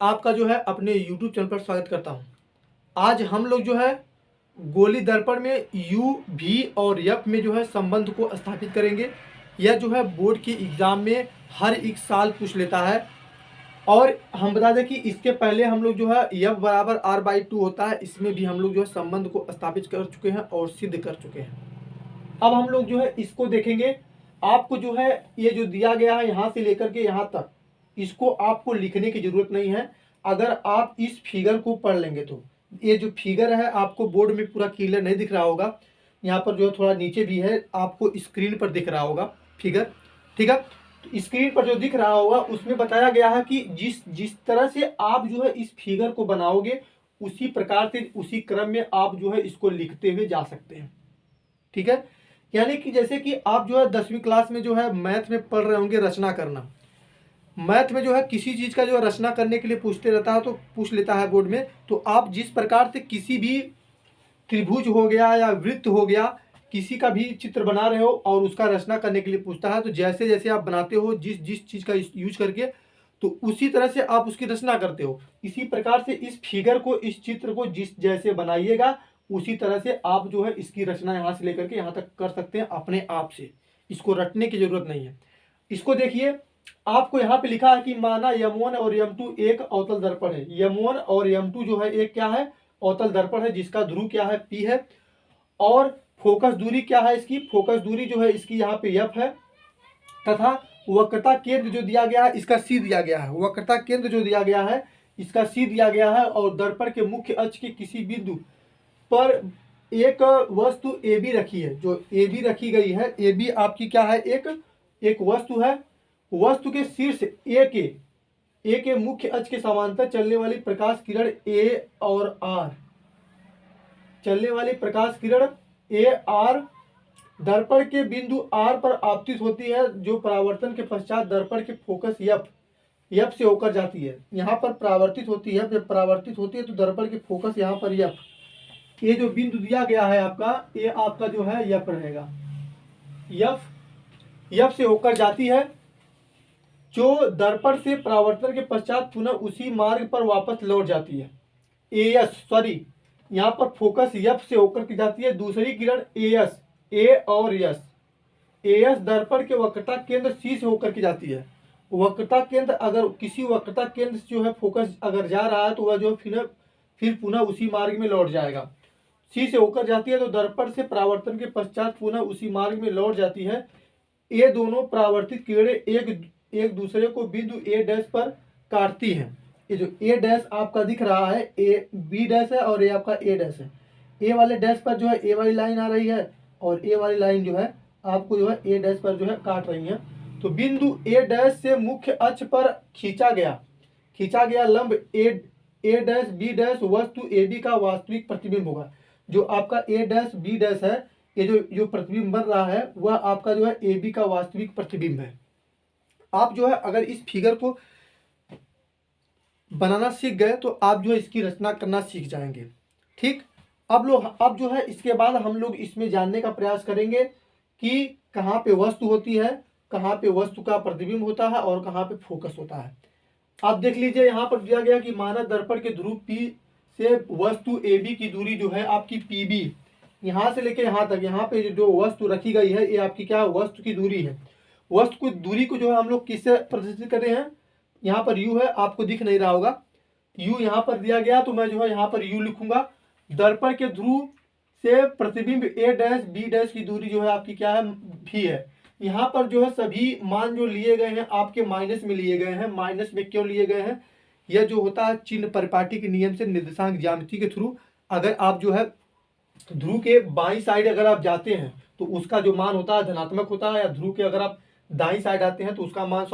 आपका जो है अपने YouTube चैनल पर स्वागत करता हूँ। आज हम लोग जो है गोली दर्पण में यू, भी और यप में जो है संबंध को स्थापित करेंगे। यह जो है बोर्ड के एग्ज़ाम में हर एक साल पूछ लेता है। और हम बता दें कि इसके पहले हम लोग जो है यफ बराबर r/2 होता है, इसमें भी हम लोग जो है संबंध को स्थापित कर चुके हैं और सिद्ध कर चुके हैं। अब हम लोग जो है इसको देखेंगे। आपको जो है ये जो दिया गया है यहाँ से लेकर के यहाँ तक, इसको आपको लिखने की जरूरत नहीं है। अगर आप इस फिगर को पढ़ लेंगे तो ये जो फिगर है आपको बोर्ड में पूरा क्लियर नहीं दिख रहा होगा। यहाँ पर जो है थोड़ा नीचे भी है, आपको स्क्रीन पर दिख रहा होगा फिगर। ठीक है, तो स्क्रीन पर जो दिख रहा होगा उसमें बताया गया है कि जिस जिस तरह से आप जो है इस फिगर को बनाओगे उसी प्रकार से उसी क्रम में आप जो है इसको लिखते हुए जा सकते हैं। ठीक है, यानी कि जैसे कि आप जो है 10वीं क्लास में जो है मैथ में पढ़ रहे होंगे रचना करना। मैथ में जो है किसी चीज़ का जो रचना करने के लिए पूछते रहता है तो पूछ लेता है बोर्ड में, तो आप जिस प्रकार से किसी भी त्रिभुज हो गया या वृत्त हो गया, किसी का भी चित्र बना रहे हो और उसका रचना करने के लिए पूछता है, तो जैसे जैसे आप बनाते हो जिस जिस चीज़ का यूज करके, तो उसी तरह से आप उसकी रचना करते हो। इसी प्रकार से इस फिगर को, इस चित्र को जिस जैसे बनाइएगा उसी तरह से आप जो है इसकी रचना यहाँ से लेकर के यहाँ तक कर सकते हैं अपने आप से। इसको रटने की जरूरत नहीं है। इसको देखिए, आपको यहाँ पे लिखा है कि माना M1 और M2 एक अवतल दर्पण है। M1 और M2 जो है एक क्या है, अवतल दर्पण है, जिसका ध्रुव क्या है, P है। और फोकस दूरी क्या है इसकी, फोकस दूरी जो है इसकी यहाँ पे F है। तथा वक्रता केंद्र जो दिया गया है इसका C दिया गया है। वक्रता केंद्र जो दिया गया है इसका C दिया गया है। और दर्पण के मुख्य अक्ष के किसी बिंदु पर एक वस्तु AB रखी है। जो AB रखी गई है, AB आपकी क्या है, एक वस्तु है। वस्तु के शीर्ष ए के मुख्य अक्ष के समांतर चलने वाली प्रकाश किरण A और R, चलने वाली प्रकाश किरण A R दर्पण के बिंदु R पर आपतित होती है, जो परावर्तन के पश्चात दर्पण के फोकस F से होकर जाती है। यहाँ पर परावर्तित होती है, जब परावर्तित होती है तो दर्पण के फोकस यहाँ पर F, ये जो बिंदु दिया गया है आपका, ये आपका जो है F रहेगा। F से होकर जाती है, जो दर्पण से परावर्तन के पश्चात पुनः उसी मार्ग पर वापस लौट जाती है। यहाँ पर फोकस F से होकर के जाती है। दूसरी किरण A और S दर्पण के वक्रता केंद्र C से होकर के जाती है। वक्रता केंद्र, अगर किसी वक्रता केंद्र से जो है फोकस अगर जा रहा है तो वह जो फिर पुनः उसी मार्ग में लौट जाएगा। C से होकर जाती है तो दर्पण से परावर्तन के पश्चात पुनः उसी मार्ग में लौट जाती है। ये दोनों परावर्तित किरणें एक दूसरे को बिंदु A' पर काटती हैं। ये जो A' आपका दिख रहा है, B' है और ये आपका A' है। A वाले डैश पर जो है A वाली लाइन आ रही है और A वाली लाइन जो है आपको जो है A' पर जो है काट रही है। तो बिंदु A' से मुख्य अक्ष पर खींचा गया लंब A' B' वस्तु AB का वास्तविक प्रतिबिंब होगा। जो आपका A' B' है, ये जो प्रतिबिंब बन रहा है वह आपका जो है AB का वास्तविक प्रतिबिंब है। आप जो है अगर इस फिगर को बनाना सीख गए तो आप जो है इसकी रचना करना सीख जाएंगे। ठीक, अब जो है इसके बाद हम लोग इसमें जानने का प्रयास करेंगे कि कहाँ पे वस्तु होती है, कहाँ पे वस्तु का प्रतिबिंब होता है और कहाँ पे फोकस होता है। आप देख लीजिए, यहाँ पर दिया गया कि मानव दर्पण के ध्रुव P से वस्तु AB की दूरी जो है आपकी PB, यहाँ से लेके यहाँ तक, यहाँ पे जो वस्तु रखी गई है ये आपकी क्या वस्तु की दूरी है। वस्तु की दूरी को जो है हम लोग किससे प्रदर्शित कर रहे हैं, यहाँ पर U है, आपको दिख नहीं रहा होगा। U यहाँ पर दिया गया तो मैं जो है यहाँ पर U लिखूंगा। दर्पण के ध्रुव से प्रतिबिंब A' B' की दूरी जो है आपकी क्या है, V है। यहाँ पर जो है सभी मान जो लिए गए हैं आपके माइनस में लिए गए हैं। माइनस में क्यों लिए गए हैं, यह जो होता है चिन्ह परिपाटी के नियम से निर्देशांक ज्यामिति के थ्रू, अगर आप जो है ध्रुव के बाई साइड अगर आप जाते हैं तो उसका जो मान होता है धनात्मक होता है, या ध्रुव के अगर आप दाई साइड आते हैं तो उसका मान,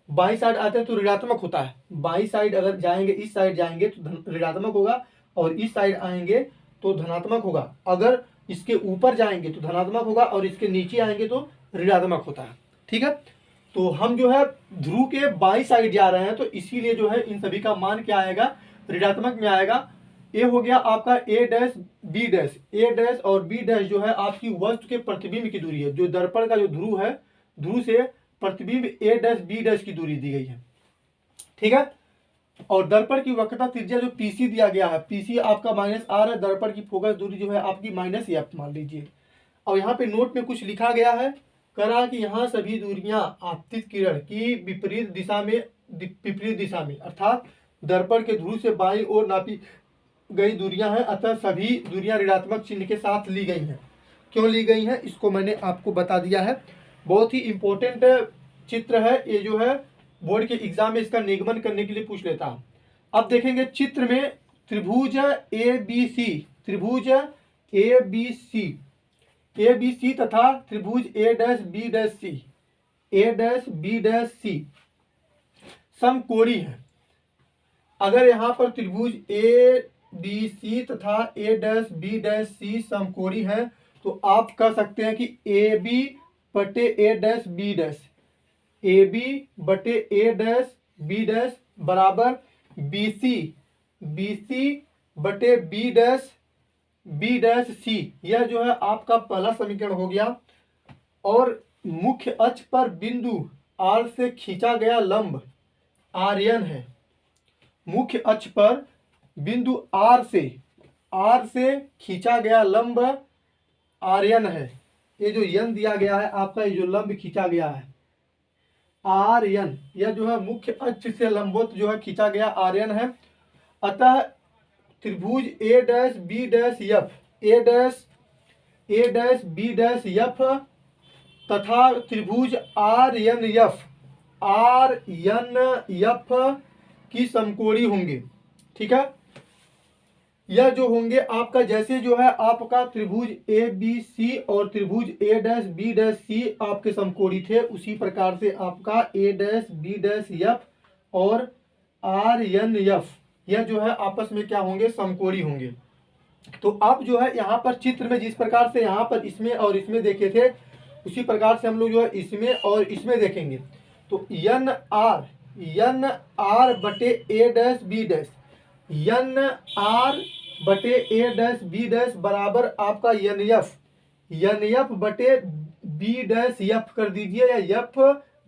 बाई साइड आते हैं तो ऋणात्मक होता है। बाई साइड अगर जाएंगे, इस साइड जाएंगे तो ऋणात्मक होगा और इस साइड आएंगे तो धनात्मक होगा। अगर इसके ऊपर जाएंगे तो धनात्मक होगा और इसके नीचे आएंगे तो ऋणात्मक होता है। ठीक है, तो हम जो है ध्रुव के बाई साइड जा रहे हैं तो इसीलिए जो है इन सभी का मान क्या आएगा, ऋणात्मक में आएगा। ये हो गया आपका A' B' और B' जो है आपकी वस्तु के प्रतिबिंब की दूरी है। जो दर्पण का जो ध्रुव है, ध्रुव से प्रतिबिंब A' B' की दूरी दी गई है। ठीक है, और दर्पण की वक्रता त्रिज्या जो पीसी दिया गया है, पीसी आपका -r है, दर्पण की फोकस दूरी जो है आपकी -f मान लीजिए। और यहाँ पे नोट में कुछ लिखा गया है, करा कि यहाँ सभी दूरियां आपतित किरण की विपरीत दिशा में अर्थात दर्पण के ध्रुव से बाईं ओर नापी गई दूरियां हैं, अतः सभी दूरियां ऋणात्मक चिन्ह के साथ ली गई हैं। क्यों ली गई हैं इसको मैंने आपको बता दिया है। बहुत ही इंपॉर्टेंट चित्र है ये, जो है बोर्ड के एग्जाम में इसका निगमन करने के लिए पूछ लेता है। अब देखेंगे चित्र में त्रिभुज ए बी सी तथा त्रिभुज ए सी समकोणी है। अगर यहाँ पर त्रिभुज ए बी सी तथा ए समकोणी है तो आप कह सकते हैं कि ए बी बटे बी डैश बराबर बी सी बटे बी डैश सी। यह जो है आपका पहला समीकरण हो गया। और मुख्य अक्ष पर बिंदु आर से खींचा गया लंब आर्यन है। मुख्य अक्ष पर बिंदु आर से खींचा गया लंब आर्यन है। ये जो यन दिया गया है आपका, ये जो लंब खींचा गया है आर्यन, यह जो है मुख्य अक्ष से लंबवत जो है खींचा गया आर्यन है। अतः त्रिभुज ए डैश बी डैश एफ तथा त्रिभुज आर एन एफ की समकोणी होंगे। ठीक है, यह जो होंगे आपका, जैसे जो है आपका त्रिभुज ए बी सी और त्रिभुज ए डैश बी डैश सी आपके समकोणी थे, उसी प्रकार से आपका ए डैश बी डैश एफ और आर एन एफ यह जो है आपस में क्या होंगे, समकोणी होंगे। तो अब जो है यहाँ पर चित्र में जिस प्रकार से यहाँ पर इसमें और इसमें देखे थे, उसी प्रकार से हम लोग जो है इसमें और इसमें देखेंगे। तो एन आर बटे A dash B dash, N R बटे ए डैश बी डैश बराबर आपका एन एफ बटे बी डैश एफ कर दीजिए या एफ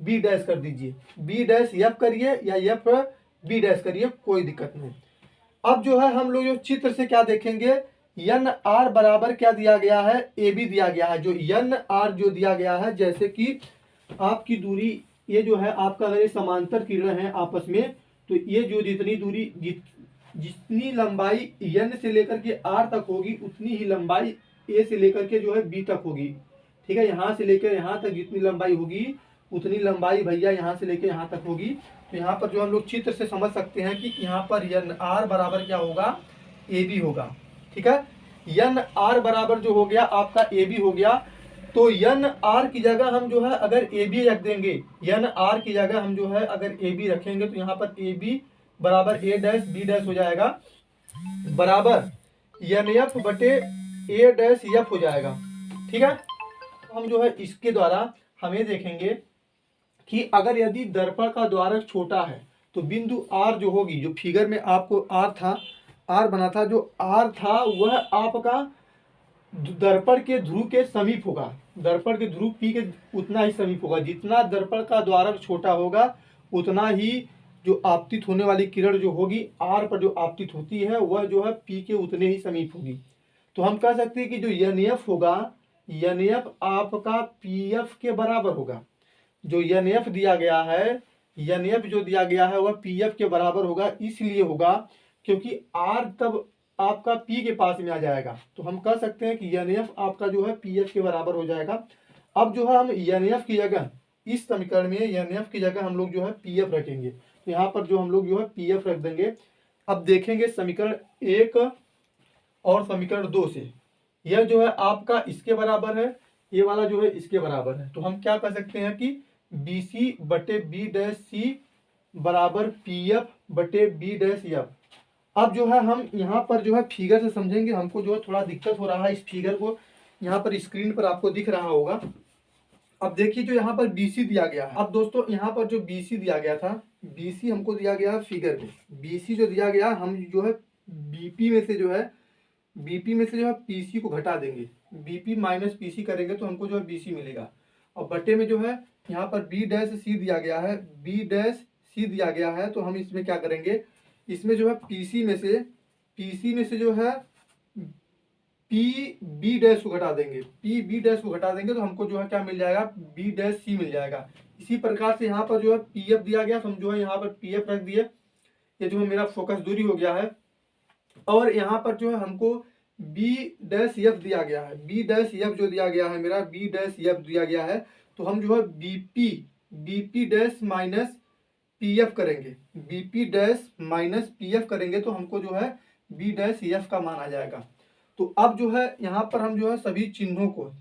बी डैश कर दीजिए। बी डैश एफ करिए या एफ बी डैश करिए, कोई दिक्कत नहीं। अब जो है हम लोग जो चित्र से क्या देखेंगे, एन आर बराबर क्या दिया गया है, ए बी दिया गया है। जो एन आर जो दिया गया है, जैसे कि आपकी दूरी ये जो है आपका, अगर ये समांतर किरण है आपस में, तो ये जो जितनी दूरी जितनी लंबाई एन से लेकर के आर तक होगी, उतनी ही लंबाई ए से लेकर के जो है बी तक होगी। ठीक है, यहाँ से लेकर यहाँ तक जितनी लंबाई होगी उतनी लंबाई भैया यहाँ से लेकर यहाँ तक होगी। तो यहाँ पर जो हम लोग चित्र से समझ सकते हैं कि यहाँ पर एन आर बराबर क्या होगा, ए बी होगा। ठीक है, एन आर बराबर जो हो गया आपका ए बी हो गया। तो एन आर की जगह हम जो है अगर ए बी रख देंगे, एन आर की जगह हम जो है अगर ए बी रखेंगे, तो यहाँ पर ए बी बराबर ए डैश बी डैश हो जाएगा, बराबर एन एफ बटे ए डैश एफ हो जाएगा। ठीक है, हम जो है इसके द्वारा हमें देखेंगे कि अगर यदि दर्पण का द्वारक छोटा है तो बिंदु आर जो होगी, जो फिगर में आपको आर बना था, जो आर था वह आपका दर्पण के ध्रुव के समीप होगा। दर्पण के ध्रुव पी के उतना ही समीप होगा। जितना दर्पण का द्वारक छोटा होगा उतना ही जो आपतित होने वाली किरण जो होगी आर पर जो आपतित होती है वह जो है पी के उतने ही समीप होगी। तो हम कह सकते हैं कि जो एन एफ होगा, एन एफ आपका पी एफ के बराबर होगा। जो एन एफ दिया गया है, एन एफ जो दिया गया है वह पी एफ के बराबर होगा। इसलिए होगा क्योंकि आर तब आपका पी के पास में आ जाएगा। तो हम कह सकते हैं कि एन एफ आपका जो है पी एफ के बराबर हो जाएगा। अब जो है हम एन एफ की जगह, इस समीकरण में एन एफ की जगह हम लोग जो है पी एफ रखेंगे। तो यहाँ पर जो हम लोग जो है पी एफ रख देंगे। अब देखेंगे समीकरण 1 और समीकरण 2 से, यह जो है आपका इसके बराबर है, ये वाला जो है इसके बराबर है। तो हम क्या कह सकते हैं कि बी सी बटे बी डैश सी बराबर पी एफ बटे बी डैश एफ। अब जो है हम यहाँ पर जो है फिगर से समझेंगे। हमको जो है थोड़ा दिक्कत हो रहा है, इस फिगर को यहाँ पर स्क्रीन पर आपको दिख रहा होगा। अब देखिए जो यहाँ पर BC दिया गया है। अब दोस्तों यहाँ पर जो BC दिया गया था, BC हमको दिया गया है फिगर में। BC जो दिया गया, हम जो है BP में से जो है PC को घटा देंगे। BP माइनस PC करेंगे तो हमको जो है BC मिलेगा। और बटे में जो है यहाँ पर B डैश C दिया गया है, B डैश C दिया गया है। तो हम इसमें क्या करेंगे, इसमें जो है पीसी में से जो है पी बी डैश को घटा देंगे, पी बी डैश को घटा देंगे तो हमको जो है क्या मिल जाएगा, बी डैश सी मिल जाएगा। इसी प्रकार से यहाँ पर जो है पी एफ दिया गया तो हम जो है यहाँ पर पी एफ रख दिए। ये जो है मेरा फोकस दूरी हो गया है। और यहाँ पर जो है हमको बी डैश एफ दिया गया है, बी डैश एफ जो दिया गया है मेरा बी डैश एफ दिया गया है। तो हम जो है BP dash minus P F करेंगे, BP dash minus P F करेंगे तो हमको जो है बी डैश एफ का मान आ जाएगा। तो अब जो है यहाँ पर हम जो है सभी चिन्हों को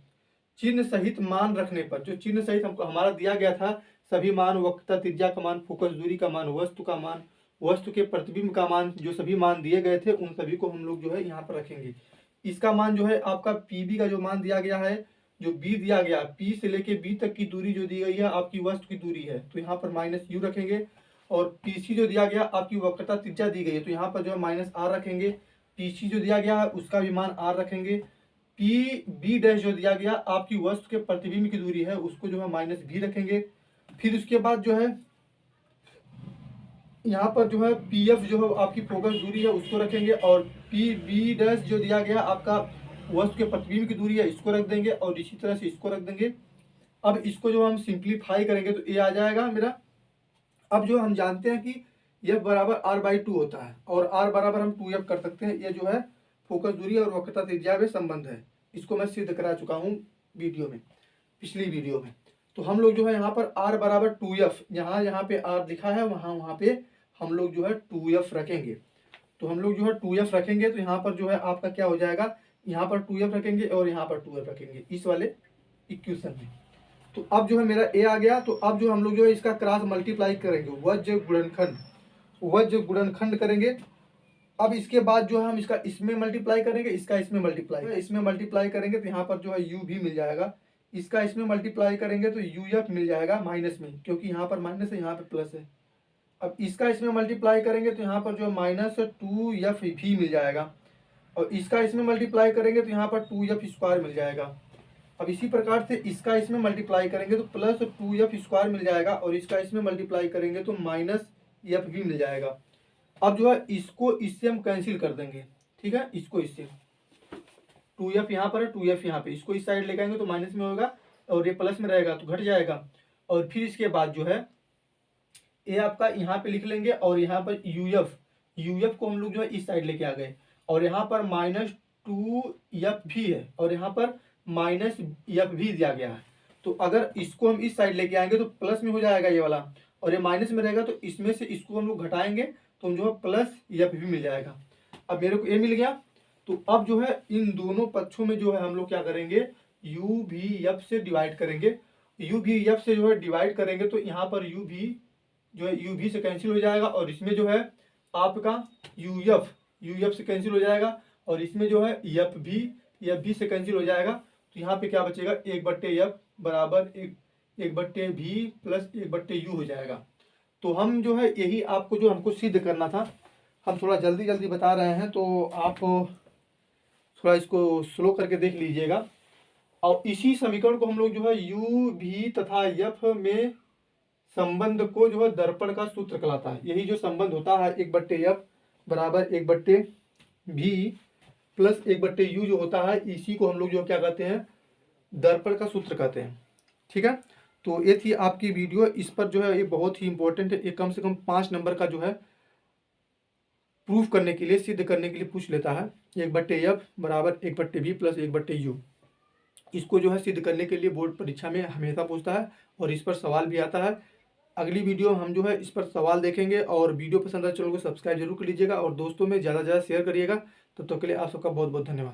चिन्ह सहित मान रखने पर, जो चिन्ह सहित हमको हमारा दिया गया था सभी मान, वक्रता त्रिज्या का मान, फोकस दूरी का मान, वस्तु का मान, वस्तु के प्रतिबिंब का मान, जो सभी मान दिए गए थे उन सभी को हम लोग जो है यहाँ पर रखेंगे। इसका मान जो है आपका पीबी का जो मान दिया गया है, जो बी दिया गया, पी से लेके बी तक की दूरी जो दी गई है आपकी वस्तु की दूरी है तो यहाँ पर माइनस यू रखेंगे। और पीसी जो दिया गया आपकी वक्रता त्रिज्या दी गई है तो यहाँ पर जो है माइनस आर रखेंगे। पीसी जो दिया गया है उसका भी मान आर रखेंगे। पी बी डैश जो दिया गया आपकी वस्तु के प्रतिबिंब की दूरी है उसको जो है माइनस भी रखेंगे। फिर उसके बाद जो है यहाँ पर जो है पी एफ जो है आपकी फोकस दूरी है उसको रखेंगे। और पी बी डैश जो दिया गया आपका वस्तु के प्रतिबिंब की दूरी है इसको रख देंगे और इसी तरह से इसको रख देंगे। अब इसको जो हम सिंप्लीफाई करेंगे तो ये आ जाएगा मेरा। अब जो हम जानते हैं कि एफ बराबर आर बाई टू होता है और आर बराबर हम टू एफ कर सकते हैं। ये जो है फोकस दूरी और वक्रता त्रिज्या में संबंध है, इसको मैं सिद्ध करा चुका हूँ वीडियो में, पिछली वीडियो में। तो हम लोग जो है यहाँ पर आर बराबर टू एफ, यहाँ पे आर लिखा है वहाँ पे हम लोग जो है टू एफ रखेंगे। तो हम लोग जो है टू एफ रखेंगे तो यहाँ पर जो है आपका क्या हो जाएगा, यहाँ पर टू एफ रखेंगे और यहाँ पर टू एफ रखेंगे इस वाले इक्वेशन में। तो अब जो है मेरा ए आ गया। तो अब जो हम लोग जो है इसका क्रॉस मल्टीप्लाई करेंगे, वज्र गुणनखंड करेंगे। अब इसके बाद जो है हम इसका इसमें मल्टीप्लाई करेंगे, इसका इसमें मल्टीप्लाई करेंगे तो यहाँ पर जो है यू भी मिल जाएगा। इसका इसमें मल्टीप्लाई करेंगे तो यू एफ मिल जाएगा माइनस में, क्योंकि यहाँ पर माइनस है यहाँ पे प्लस है। अब इसका इसमें मल्टीप्लाई करेंगे तो यहाँ पर जो है माइनस टू एफ भी मिल जाएगा। और इसका इसमें मल्टीप्लाई करेंगे तो यहाँ पर टू एफ स्क्वायर मिल जाएगा। अब इसी प्रकार से इसका इसमें मल्टीप्लाई करेंगे तो प्लस टू एफ स्क्वायर मिल जाएगा और इसका इसमें मल्टीप्लाई करेंगे तो माइनस एफ भी मिल जाएगा। अब जो है इसको इससे हम कैंसिल कर देंगे, ठीक है, इसको इससे टू एफ यहाँ पर है, टू एफ यहाँ पे, इसको इस साइड लेके आएंगे तो माइनस में होगा और ये प्लस में रहेगा तो घट जाएगा। और फिर इसके बाद जो है ये आपका यहाँ पे लिख लेंगे और यहाँ पर यू एफ को हम लोग जो है इस साइड लेके आ गए और यहाँ पर माइनस टू एफ भी है और यहाँ पर माइनस एफ भी दिया गया है। तो अगर इसको हम इस साइड लेके आएंगे तो प्लस में हो जाएगा ये वाला और ये माइनस में रहेगा तो इसमें से इसको हम लोग घटाएंगे तो हम जो है प्लस एफ भी मिल जाएगा। अब मेरे को ये मिल गया। तो अब जो है इन दोनों पक्षों में जो है हम लोग क्या करेंगे, यू भी एफ से डिवाइड करेंगे। यू भी एफ से जो है डिवाइड करेंगे तो यहाँ पर यू भी जो है यू भी से कैंसिल हो जाएगा और इसमें जो है आपका यू एफ से कैंसिल हो जाएगा और इसमें जो है एफ भी से कैंसिल हो जाएगा। तो यहाँ पे क्या बचेगा, एक बट्टे एफ बराबर एक बट्टे भी प्लस एक बट्टे यू हो जाएगा। तो हम जो है यही आपको जो हमको सिद्ध करना था, हम थोड़ा जल्दी बता रहे हैं तो आप थोड़ा इसको स्लो करके देख लीजिएगा। और इसी समीकरण को हम लोग जो है यू भी तथा एफ में संबंध को जो है दर्पण का सूत्र कहलाता है। यही जो संबंध होता है एक बट्टे एफ बराबर एक बट्टे भी प्लस एक बट्टे यू जो होता है, इसी को हम लोग जो क्या कहते हैं, दर्पण का सूत्र कहते हैं, ठीक है। तो ये थी आपकी वीडियो। इस पर जो है ये बहुत ही इंपॉर्टेंट है, ये कम से कम 5 नंबर का जो है प्रूफ करने के लिए, सिद्ध करने के लिए पूछ लेता है। एक बट्टे एफ बराबर एक बट्टे भी प्लस एक बट्टे यू, इसको जो है सिद्ध करने के लिए बोर्ड परीक्षा में हमेशा पूछता है और इस पर सवाल भी आता है। अगली वीडियो हम जो है इस पर सवाल देखेंगे। और वीडियो पसंद आए चैनल को सब्सक्राइब जरूर कर लीजिएगा और दोस्तों में ज़्यादा से ज़्यादा शेयर करिएगा। तब तक के लिए आप सबका बहुत बहुत धन्यवाद।